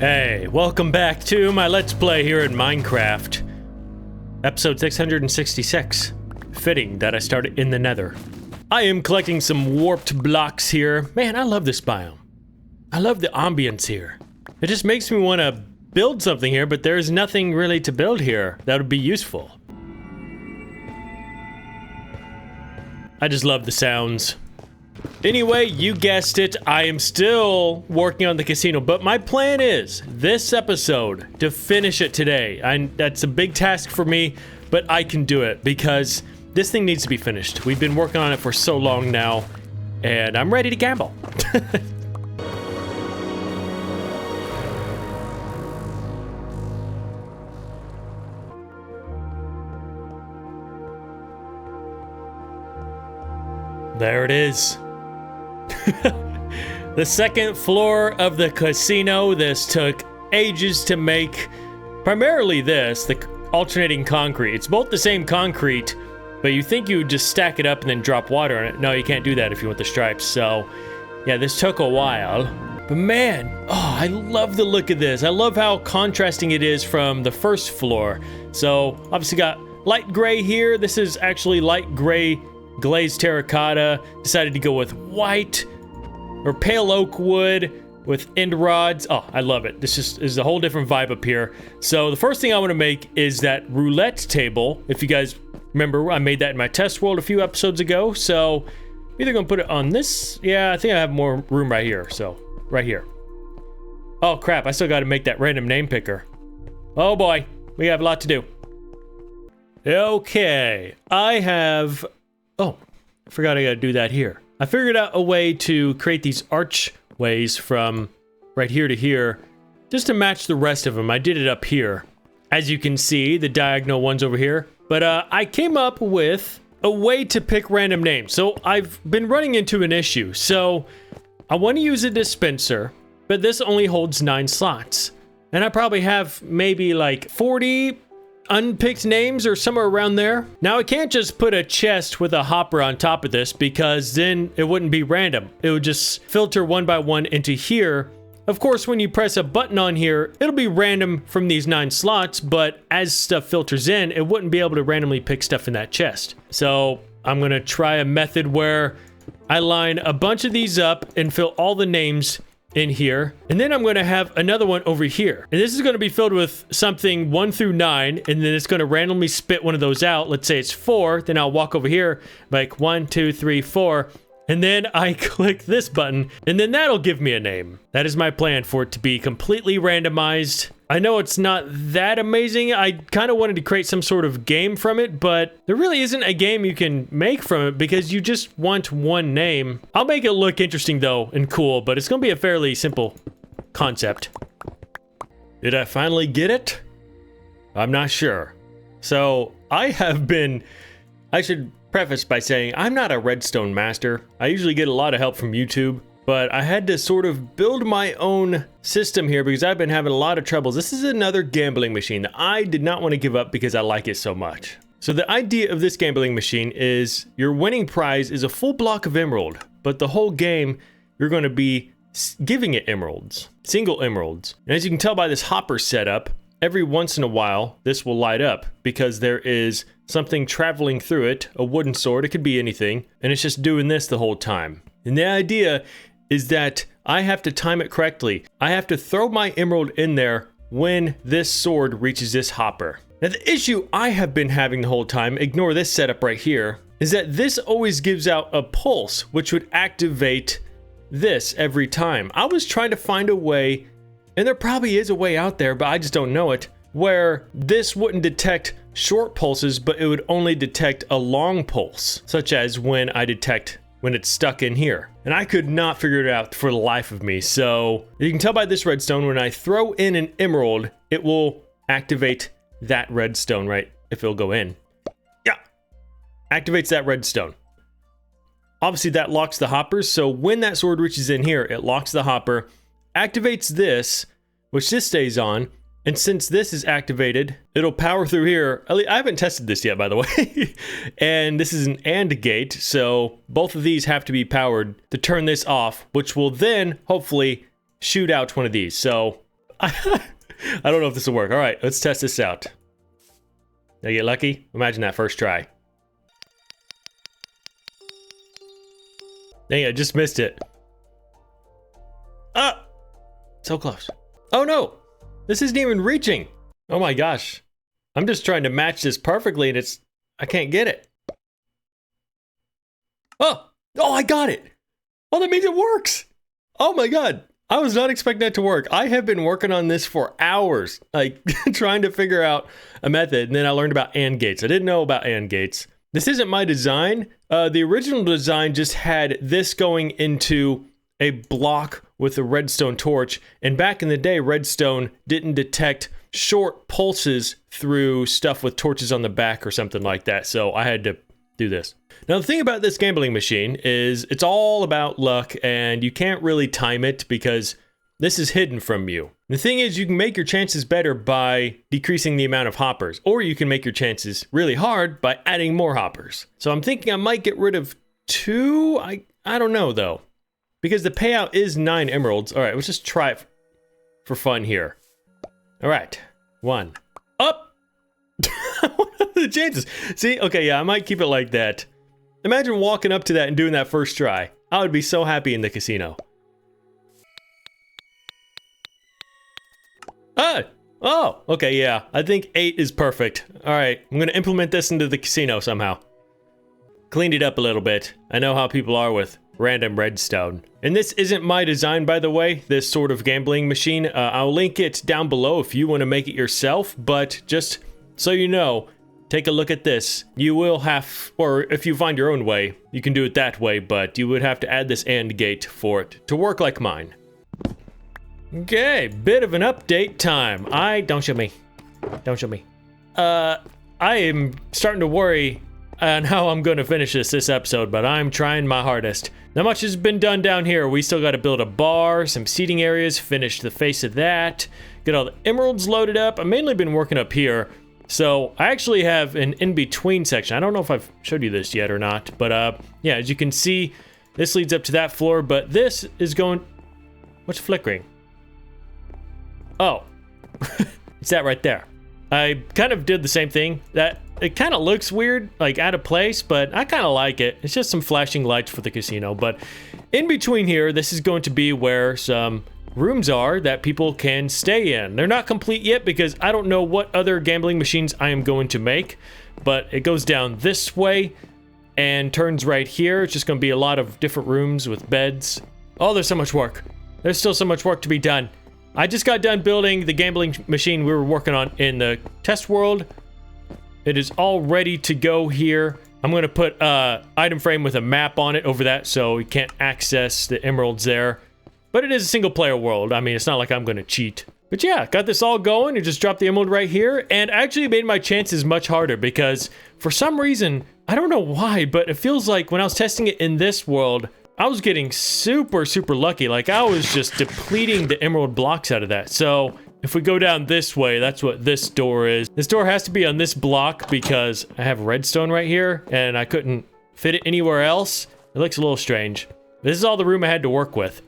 Hey, welcome back to my Let's Play here in Minecraft. Episode 666. Fitting that I started in the nether. I am collecting some warped blocks here. Man, I love this biome. I love the ambience here. It just makes me want to build something here, but there's nothing really to build here that would be useful. I just love the sounds. Anyway, you guessed it, I am still working on the casino, but my plan is, this episode, to finish it today. That's a big task for me, but I can do it, because this thing needs to be finished. We've been working on it for so long now, and I'm ready to gamble. There it is. The second floor of the casino. This took ages to make. Primarily this, the alternating concrete. It's both the same concrete, but you think you would just stack it up and then drop water in it. No, you can't do that if you want the stripes. So, yeah, this took a while. But man, oh, I love the look of this. I love how contrasting it is from the first floor. So, obviously got light gray here. This is actually light gray glazed terracotta. Decided to go with white or pale oak wood with end rods. Oh, I love it. This is a whole different vibe up here. So the first thing I want to make is that roulette table. If you guys remember, I made that in my test world a few episodes ago. So I'm either gonna put it on this. Yeah, I think I have more room right here. So right here. Oh crap, I still got to make that random name picker. Oh boy, we have a lot to do. Okay, I have... Oh, I forgot I gotta do that here. I figured out a way to create these archways from right here to here, just to match the rest of them. I did it up here. As you can see, the diagonal ones over here. But I came up with a way to pick random names. So I've been running into an issue. So I want to use a dispenser, but this only holds 9 slots. And I probably have maybe like 40 unpicked names or somewhere around there. Now I can't just put a chest with a hopper on top of this because then it wouldn't be random. It would just filter one by one into here. Of course, when you press a button on here, it'll be random from these 9 slots, but as stuff filters in, it wouldn't be able to randomly pick stuff in that chest. So I'm gonna try a method where I line a bunch of these up and fill all the names in here, and then I'm going to have another one over here, and this is going to be filled with something 1 through 9, and then it's going to randomly spit one of those out. Let's say it's 4, then I'll walk over here like 1 2 3 4, and then I click this button, and then that'll give me a name. That is my plan, for it to be completely randomized. I know it's not that amazing. I kind of wanted to create some sort of game from it, but there really isn't a game you can make from it because you just want one name. I'll make it look interesting though and cool, but it's gonna be a fairly simple concept. Did I finally get it? I'm not sure. So I should preface by saying I'm not a redstone master. I usually get a lot of help from YouTube, but I had to sort of build my own system here because I've been having a lot of troubles. This is another gambling machine that I did not want to give up because I like it so much. So the idea of this gambling machine is your winning prize is a full block of emerald, but the whole game you're going to be giving it emeralds, single emeralds. And as you can tell by this hopper setup, every once in a while this will light up because there is something traveling through it, a wooden sword, it could be anything, and it's just doing this the whole time. And the idea is that I have to time it correctly. I have to throw my emerald in there when this sword reaches this hopper. Now the issue I have been having the whole time, ignore this setup right here, is that this always gives out a pulse which would activate this every time. I was trying to find a way, and there probably is a way out there, but I just don't know it, where this wouldn't detect short pulses, but it would only detect a long pulse, such as when it's stuck in here. And I could not figure it out for the life of me. So you can tell by this redstone, when I throw in an emerald, it will activate that redstone, right? If it'll go in. Yeah. Activates that redstone. Obviously that locks the hoppers. So when that sword reaches in here, it locks the hopper, activates this, which this stays on. And since this is activated, it'll power through here. I haven't tested this yet, by the way. And this is an AND gate, so both of these have to be powered to turn this off, which will then hopefully shoot out one of these. So I don't know if this will work. All right, let's test this out. Did I get lucky? Imagine that first try. Dang it, I just missed it. Ah! So close. Oh no! This isn't even reaching. Oh my gosh. I'm just trying to match this perfectly and I can't get it. Oh! Oh, I got it! Oh, that means it works! Oh my god. I was not expecting that to work. I have been working on this for hours, like trying to figure out a method, and then I learned about AND gates. I didn't know about AND gates. This isn't my design. The original design just had this going into a block with a redstone torch, and back in the day, redstone didn't detect short pulses through stuff with torches on the back or something like that, so I had to do this. Now, the thing about this gambling machine is it's all about luck, and you can't really time it because this is hidden from you. The thing is, you can make your chances better by decreasing the amount of hoppers, or you can make your chances really hard by adding more hoppers. So I'm thinking I might get rid of 2. I don't know, though, because the payout is 9 emeralds. All right, let's just try it for fun here. All right, 1. Up! What are the chances? See, okay, yeah, I might keep it like that. Imagine walking up to that and doing that first try. I would be so happy in the casino. Ah! Oh, okay, yeah. I think 8 is perfect. Alright, I'm gonna implement this into the casino somehow. Cleaned it up a little bit. I know how people are with random redstone. And this isn't my design, by the way, this sort of gambling machine. I'll link it down below if you want to make it yourself, but just so you know, take a look at this. You will have, or if you find your own way, you can do it that way, but you would have to add this AND gate for it to work like mine. Okay, bit of an update time. Don't show me. Don't show me. I am starting to worry on how I'm going to finish this episode, but I'm trying my hardest. Not much has been done down here. We still got to build a bar, some seating areas, finish the face of that, get all the emeralds loaded up. I've mainly been working up here. So I actually have an in-between section. I don't know if I've showed you this yet or not, but yeah, as you can see, this leads up to that floor, but this is going... What's flickering? Oh, it's that right there. I kind of did the same thing. That it kind of looks weird, like out of place, but I kind of like it. It's just some flashing lights for the casino, but in between here, this is going to be where some rooms are that people can stay in. They're not complete yet because I don't know what other gambling machines I am going to make, but it goes down this way and turns right here. It's just going to be a lot of different rooms with beds. Oh, there's so much work. There's still so much work to be done. I just got done building the gambling machine we were working on in the test world. It is all ready to go here. I'm going to put item frame with a map on it over that so we can't access the emeralds there. But it is a single player world. I mean, it's not like I'm going to cheat. But yeah, got this all going. You just dropped the emerald right here. And actually made my chances much harder because for some reason, I don't know why, but it feels like when I was testing it in this world, I was getting super, super lucky. Like I was just depleting the emerald blocks out of that. So if we go down this way, that's what this door is. This door has to be on this block because I have redstone right here and I couldn't fit it anywhere else. It looks a little strange. This is all the room I had to work with.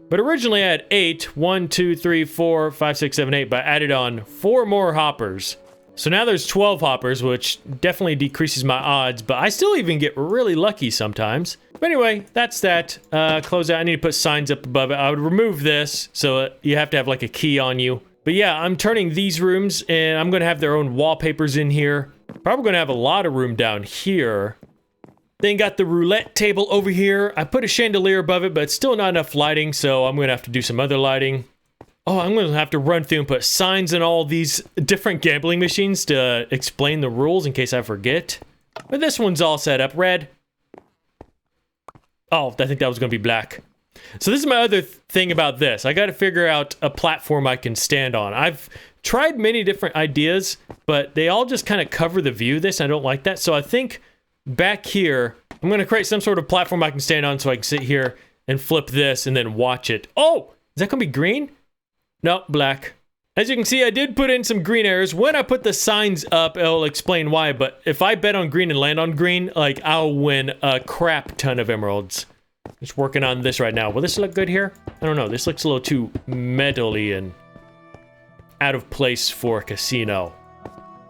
But originally I had 8. 1, 2, 3, 4, 5, 6, 7, 8, but I added on 4 more hoppers. So now there's 12 hoppers, which definitely decreases my odds, but I still even get really lucky sometimes. But anyway, that's that. Close out. I need to put signs up above it. I would remove this, so you have to have like a key on you. But yeah, I'm turning these rooms, and I'm going to have their own wallpapers in here. Probably going to have a lot of room down here. Then got the roulette table over here. I put a chandelier above it, but it's still not enough lighting, so I'm going to have to do some other lighting. Oh, I'm going to have to run through and put signs in all these different gambling machines to explain the rules in case I forget. But this one's all set up. Red. Oh, I think that was going to be black. So this is my other thing about this. I got to figure out a platform I can stand on. I've tried many different ideas, but they all just kind of cover the view of this. I don't like that. So I think back here, I'm going to create some sort of platform I can stand on so I can sit here and flip this and then watch it. Oh, is that going to be green? No, black. As you can see, I did put in some green areas. When I put the signs up, it'll explain why. But if I bet on green and land on green, like, I'll win a crap ton of emeralds. Just working on this right now. Will this look good here? I don't know. This looks a little too metal-y and out of place for a casino.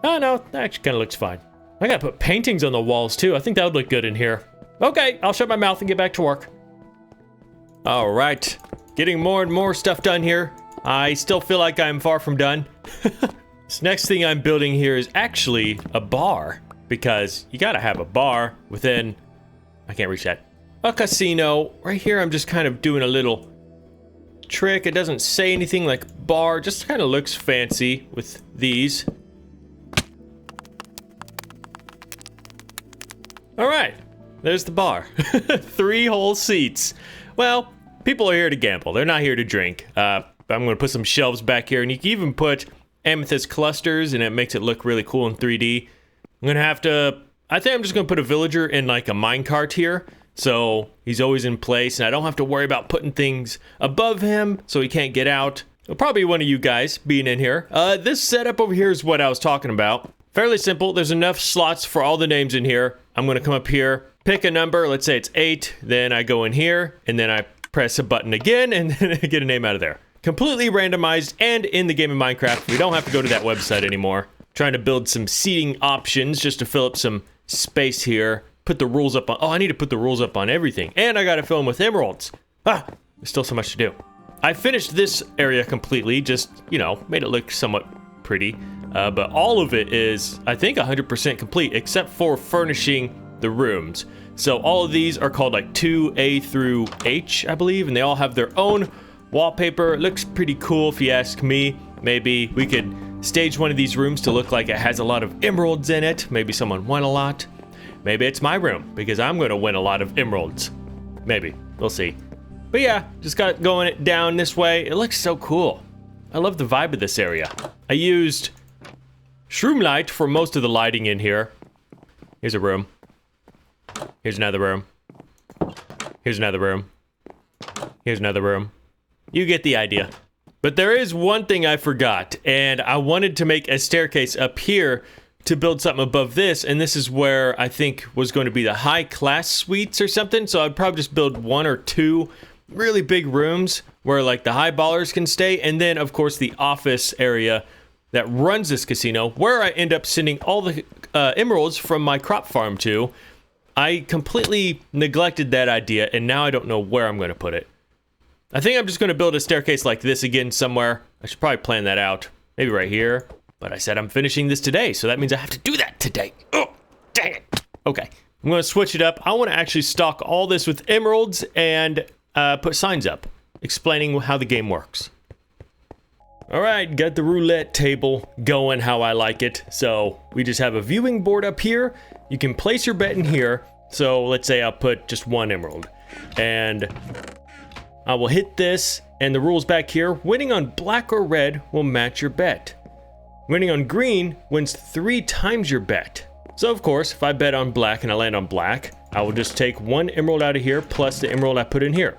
Oh no, that actually kind of looks fine. I gotta put paintings on the walls too. I think that would look good in here. Okay, I'll shut my mouth and get back to work. All right, getting more and more stuff done here. I still feel like I'm far from done. This next thing I'm building here is actually a bar, because you gotta have a bar within, I can't reach that, a casino. Right here, I'm just kind of doing a little trick. It doesn't say anything like bar, just kind of looks fancy with these. All right, there's the bar. 3 whole seats. Well, people are here to gamble. They're not here to drink. I'm gonna put some shelves back here, and you can even put amethyst clusters, and it makes it look really cool in 3D. I'm gonna have to, I think I'm just gonna put a villager in like a minecart here, so he's always in place, and I don't have to worry about putting things above him so he can't get out. Probably one of you guys being in here. This setup over here is what I was talking about. Fairly simple. There's enough slots for all the names in here. I'm gonna come up here, pick a number, let's say it's 8, then I go in here, and then I press a button again, and then I get a name out of there. Completely randomized and in the game of Minecraft. We don't have to go to that website anymore. Trying to build some seating options just to fill up some space here. Put the rules up on, oh, I need to put the rules up on everything. And I gotta fill them with emeralds. There's still so much to do. I finished this area completely, just, you know, made it look somewhat pretty. But all of it is, I think, 100% complete, except for furnishing the rooms. So all of these are called like 2A through H, I believe, and they all have their own wallpaper. It looks pretty cool if you ask me. Maybe we could stage one of these rooms to look like it has a lot of emeralds in it. Maybe someone won a lot. Maybe it's my room, because I'm going to win a lot of emeralds. Maybe. We'll see. But yeah, just got going it down this way. It looks so cool. I love the vibe of this area. I used shroom light for most of the lighting in here. Here's a room. Here's another room. Here's another room. Here's another room. You get the idea. But there is one thing I forgot, and I wanted to make a staircase up here to build something above this, and this is where I think was going to be the high class suites or something. So I'd probably just build 1 or 2 really big rooms where like the high ballers can stay, and then of course the office area that runs this casino, where I end up sending all the emeralds from my crop farm to. I completely neglected that idea, and now I don't know where I'm going to put it. I think I'm just going to build a staircase like this again somewhere. I should probably plan that out. Maybe right here. But I said I'm finishing this today, so that means I have to do that today. Oh, dang it. Okay, I'm going to switch it up. I want to actually stock all this with emeralds and put signs up explaining how the game works. All right, got the roulette table going how I like it. So we just have a viewing board up here. You can place your bet in here. So let's say I'll put just 1 emerald. And I will hit this, and the rules back here. Winning on black or red will match your bet. Winning on green wins 3 times your bet. So of course, if I bet on black and I land on black, I will just take 1 emerald out of here plus the emerald I put in here.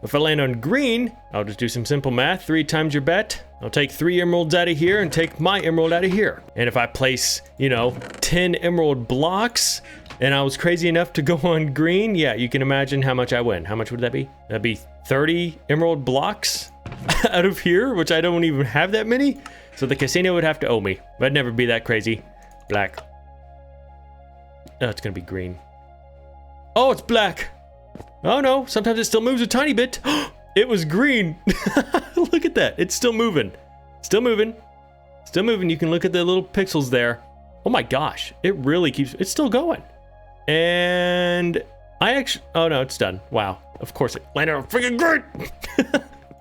If I land on green, I'll just do some simple math. 3 times your bet. I'll take 3 emeralds out of here and take my emerald out of here. And if I place, 10 emerald blocks, and I was crazy enough to go on green, yeah, you can imagine how much I win. How much would that be? That'd be 30 emerald blocks out of here, which I don't even have that many. So the casino would have to owe me. But I'd never be that crazy. Black. Oh, it's gonna be green. Oh, it's black. Oh no, sometimes it still moves a tiny bit. It was green. Look at that, it's still moving. Still moving. Still moving, you can look at the little pixels there. Oh my gosh, it really keeps, it's still going. And I actually, oh no, it's done. Wow, of course it landed on freaking green.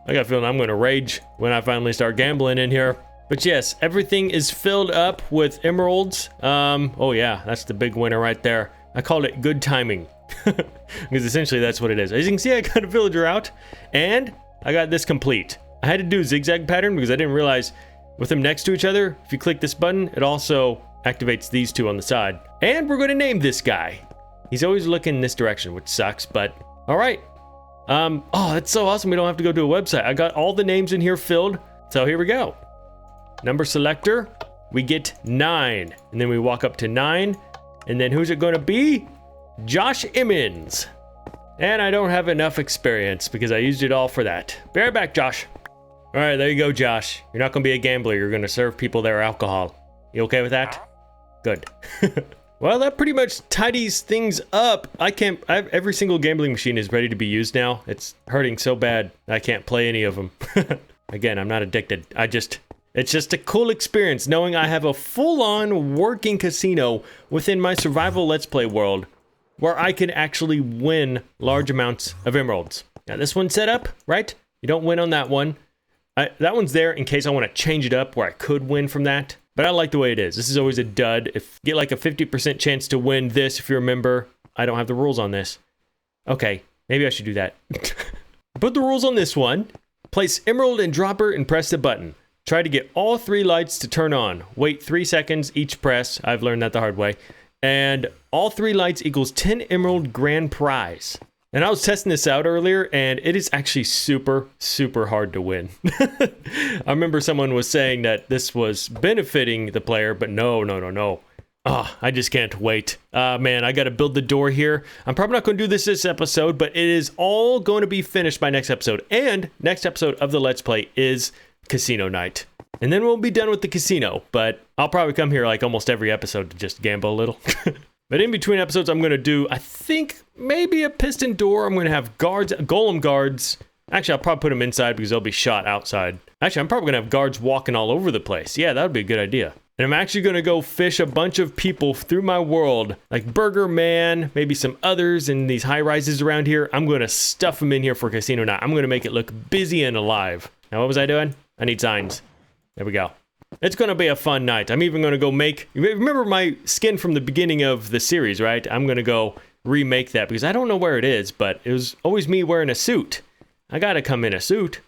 I got a feeling I'm gonna rage when I finally start gambling in here. But yes, everything is filled up with emeralds. Oh yeah, that's the big winner right there. I called it good timing. Because essentially that's what it is. As you can see, I got a villager out, and I got this complete. I had to do a zigzag pattern because I didn't realize with them next to each other, if you click this button, it also activates these 2 on the side. And we're going to name this guy. He's always looking this direction, which sucks, but all right. Oh, that's so awesome. We don't have to go to a website. I got all the names in here filled. So here we go. Number selector, we get 9. And then we walk up to 9. And then who's it going to be? Josh Emmons. And I don't have enough experience because I used it all for that. Be right back, Josh. All right, there you go, Josh. You're not going to be a gambler. You're going to serve people their alcohol. You okay with that? Good. Well, that pretty much tidies things up. Every single gambling machine is ready to be used now. It's hurting so bad, I can't play any of them. Again, I'm not addicted. It's just a cool experience knowing I have a full-on working casino within my survival Let's Play world where I can actually win large amounts of emeralds. Now, this one's set up, right? You don't win on that one. That one's there in case I want to change it up where I could win from that. But I like the way it is. This is always a dud. If you get like a 50% chance to win this, if you remember, I don't have the rules on this. Okay, maybe I should do that. Put the rules on this one. Place emerald and dropper and press the button. Try to get all 3 lights to turn on. Wait 3 seconds each press. I've learned that the hard way. And all 3 lights equals 10 emerald grand prize. And I was testing this out earlier, and it is actually super, super hard to win. I remember someone was saying that this was benefiting the player, but no. Oh, I just can't wait. Man, I got to build the door here. I'm probably not going to do this episode, but it is all going to be finished by next episode. And next episode of the Let's Play is Casino Night. And then we'll be done with the casino, but I'll probably come here like almost every episode to just gamble a little. But in between episodes, I'm going to do, I think, maybe a piston door. I'm going to have guards, golem guards. Actually, I'll probably put them inside because they'll be shot outside. Actually, I'm probably going to have guards walking all over the place. Yeah, that would be a good idea. And I'm actually going to go fish a bunch of people through my world, like Burger Man, maybe some others in these high rises around here. I'm going to stuff them in here for Casino Night. I'm going to make it look busy and alive. Now, what was I doing? I need signs. There we go. It's going to be a fun night. I'm even going to go make... Remember my skin from the beginning of the series, right? I'm going to go remake that because I don't know where it is, but it was always me wearing a suit. I got to come in a suit.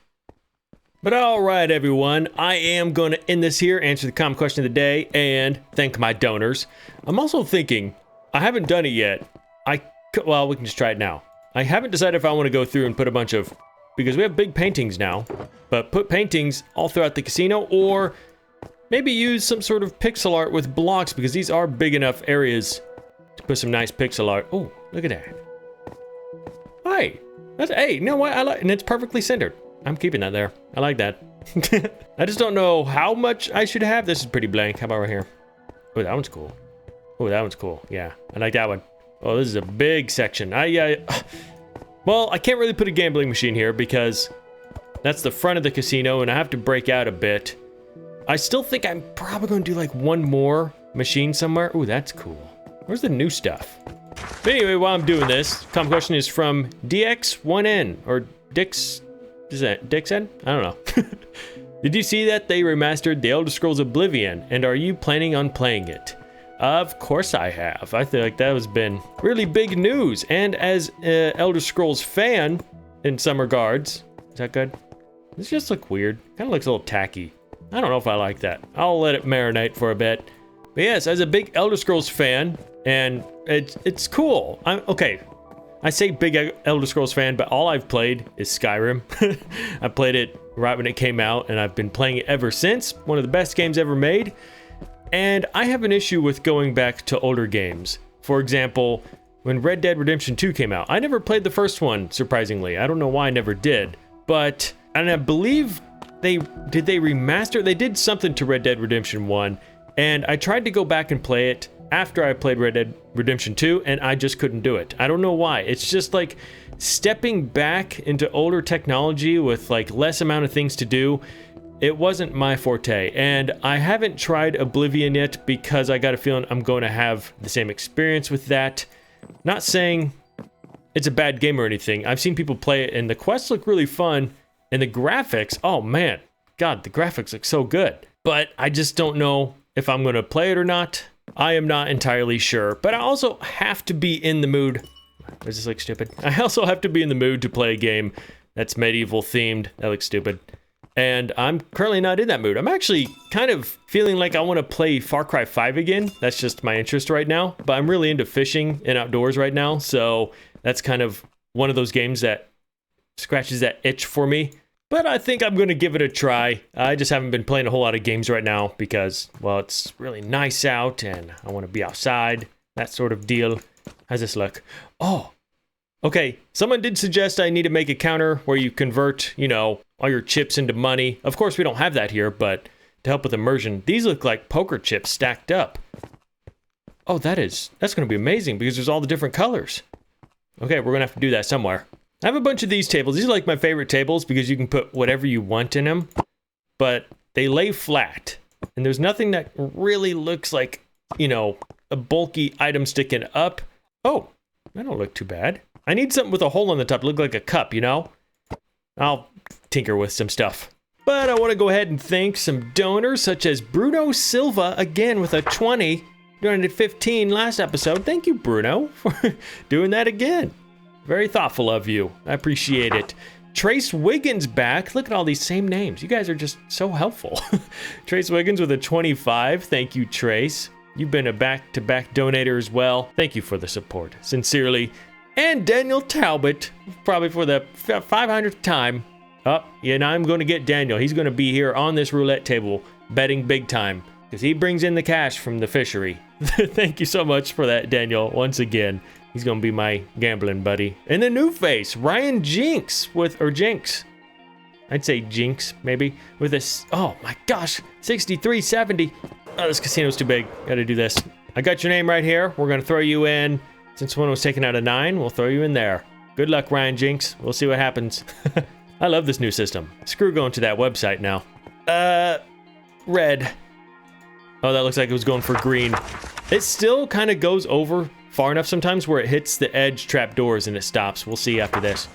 But all right, everyone. I am going to end this here, answer the comment question of the day, and thank my donors. I'm also thinking, I haven't done it yet. Well, we can just try it now. I haven't decided if I want to go through and put a bunch of... Because we have big paintings now, but put paintings all throughout the casino, or... Maybe use some sort of pixel art with blocks because these are big enough areas to put some nice pixel art. Oh, look at that. Hey, you know what? I like, and it's perfectly centered. I'm keeping that there. I like that. I just don't know how much I should have. This is pretty blank. How about right here? Oh, that one's cool. Oh, that one's cool. Yeah, I like that one. Oh, this is a big section. Well, I can't really put a gambling machine here because that's the front of the casino and I have to break out a bit. I still think I'm probably going to do like one more machine somewhere. Ooh, that's cool. Where's the new stuff? But anyway, while I'm doing this, comment question is from DX1N or Dix. Is that Dixon? I don't know. Did you see that they remastered The Elder Scrolls Oblivion? And are you planning on playing it? Of course I have. I feel like that has been really big news. And as an Elder Scrolls fan, in some regards, is that good? This just looks weird. Kind of looks a little tacky. I don't know if I like that. I'll let it marinate for a bit. But yes, as a big Elder Scrolls fan, and it's cool. Okay. I say big Elder Scrolls fan, but all I've played is Skyrim. I played it right when it came out, and I've been playing it ever since. One of the best games ever made. And I have an issue with going back to older games. For example, when Red Dead Redemption 2 came out, I never played the first one, surprisingly. I don't know why I never did. And I believe did they remaster? They did something to Red Dead Redemption 1, and I tried to go back and play it after I played Red Dead Redemption 2, and I just couldn't do it. I don't know why. It's just like stepping back into older technology with like less amount of things to do. It wasn't my forte, and I haven't tried Oblivion yet because I got a feeling I'm going to have the same experience with that. Not saying it's a bad game or anything. I've seen people play it, and the quests look really fun. And the graphics, oh man, God, the graphics look so good. But I just don't know if I'm going to play it or not. I am not entirely sure. But I also have to be in the mood. Does this look stupid? I also have to be in the mood to play a game that's medieval themed. That looks stupid. And I'm currently not in that mood. I'm actually kind of feeling like I want to play Far Cry 5 again. That's just my interest right now. But I'm really into fishing and outdoors right now. So that's kind of one of those games that scratches that itch for me. But I think I'm going to give it a try. I just haven't been playing a whole lot of games right now because, well, it's really nice out and I want to be outside. That sort of deal. How's this look? Oh, Okay, someone did suggest I need to make a counter where you convert, you know, all your chips into money. Of course, we don't have that here, but to help with immersion, these look like poker chips stacked up. Oh, that's going to be amazing because there's all the different colors. Okay, we're going to have to do that somewhere. I have a bunch of these tables. These are like my favorite tables because you can put whatever you want in them, but they lay flat. And there's nothing that really looks like, you know, a bulky item sticking up. Oh, that don't look too bad. I need something with a hole on the top to look like a cup, you know? I'll tinker with some stuff. But I want to go ahead and thank some donors such as Bruno Silva, again with a 20. Donated 15 last episode. Thank you, Bruno, for doing that again. Very thoughtful of you. I appreciate it. Trace Wiggins back. Look at all these same names. You guys are just so helpful. Trace Wiggins with a 25. Thank you, Trace. You've been a back-to-back donator as well. Thank you for the support. Sincerely. And Daniel Talbot, probably for the 500th time. Oh, yeah, now I'm going to get Daniel. He's going to be here on this roulette table, betting big time, because he brings in the cash from the fishery. Thank you so much for that, Daniel, once again. He's going to be my gambling buddy. And the new face, Ryan Jinx, or Jinx. I'd say Jinx, maybe, with this, oh my gosh, 6370. Oh, this casino's too big. Got to do this. I got your name right here. We're going to throw you in. Since one was taken out of 9, we'll throw you in there. Good luck, Ryan Jinx. We'll see what happens. I love this new system. Screw going to that website now. Red. Oh, that looks like it was going for green. It still kind of goes over far enough sometimes where it hits the edge trapdoors and it stops. We'll see after this.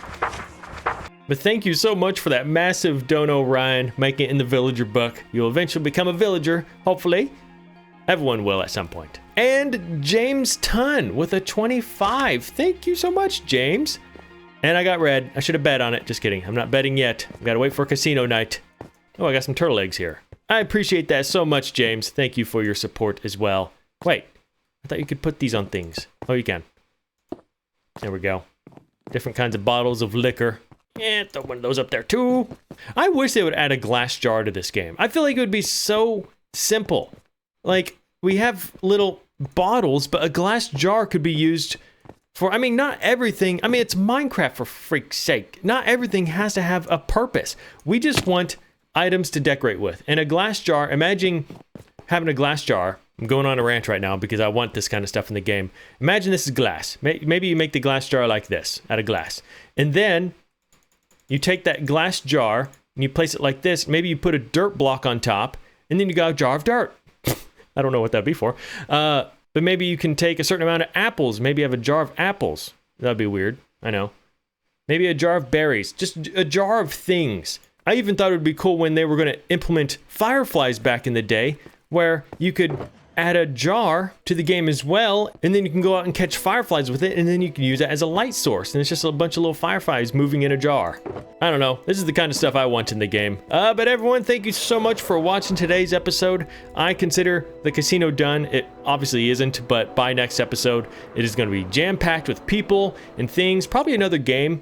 But thank you so much for that massive dono, Ryan. Making it in the villager book. You'll eventually become a villager, hopefully. Everyone will at some point. And James Tunn with a 25. Thank you so much, James. And I got red. I should have bet on it. Just kidding. I'm not betting yet. I've got to wait for casino night. Oh, I got some turtle eggs here. I appreciate that so much, James. Thank you for your support as well. Wait. I thought you could put these on things. Oh, you can. There we go. Different kinds of bottles of liquor. Yeah, throw one of those up there too. I wish they would add a glass jar to this game. I feel like it would be so simple. Like, we have little bottles, but a glass jar could be used for, I mean, not everything. I mean, it's Minecraft, for freak's sake. Not everything has to have a purpose. We just want items to decorate with. And a glass jar, imagine having a glass jar. I'm going on a rant right now because I want this kind of stuff in the game. Imagine this is glass. Maybe you make the glass jar like this, out of glass. And then you take that glass jar and you place it like this. Maybe you put a dirt block on top, and then you got a jar of dirt. I don't know what that'd be for. But maybe you can take a certain amount of apples. Maybe you have a jar of apples. That'd be weird. I know. Maybe a jar of berries. Just a jar of things. I even thought it would be cool when they were going to implement fireflies back in the day, where you could add a jar to the game as well, and then you can go out and catch fireflies with it, and then you can use it as a light source, and it's just a bunch of little fireflies moving in a jar. I don't know. This is the kind of stuff I want in the game. But everyone, thank you so much for watching today's episode. I consider the casino done. It obviously isn't, but by next episode, it is going to be jam-packed with people and things. Probably another game,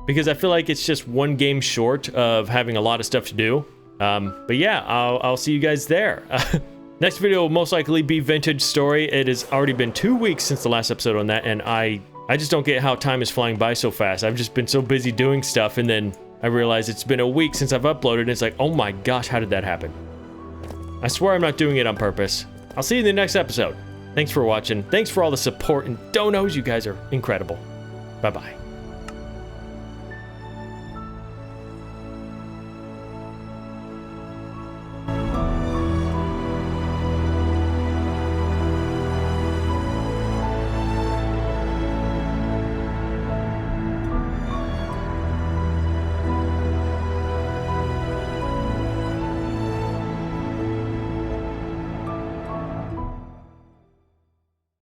because I feel like it's just one game short of having a lot of stuff to do. But yeah, I'll see you guys there. Next video will most likely be Vintage Story. It has already been 2 weeks since the last episode on that, and I just don't get how time is flying by so fast. I've just been so busy doing stuff, and then I realize it's been a week since I've uploaded, and it's like, oh my gosh, how did that happen? I swear I'm not doing it on purpose. I'll see you in the next episode. Thanks for watching. Thanks for all the support and donos. You guys are incredible. Bye-bye.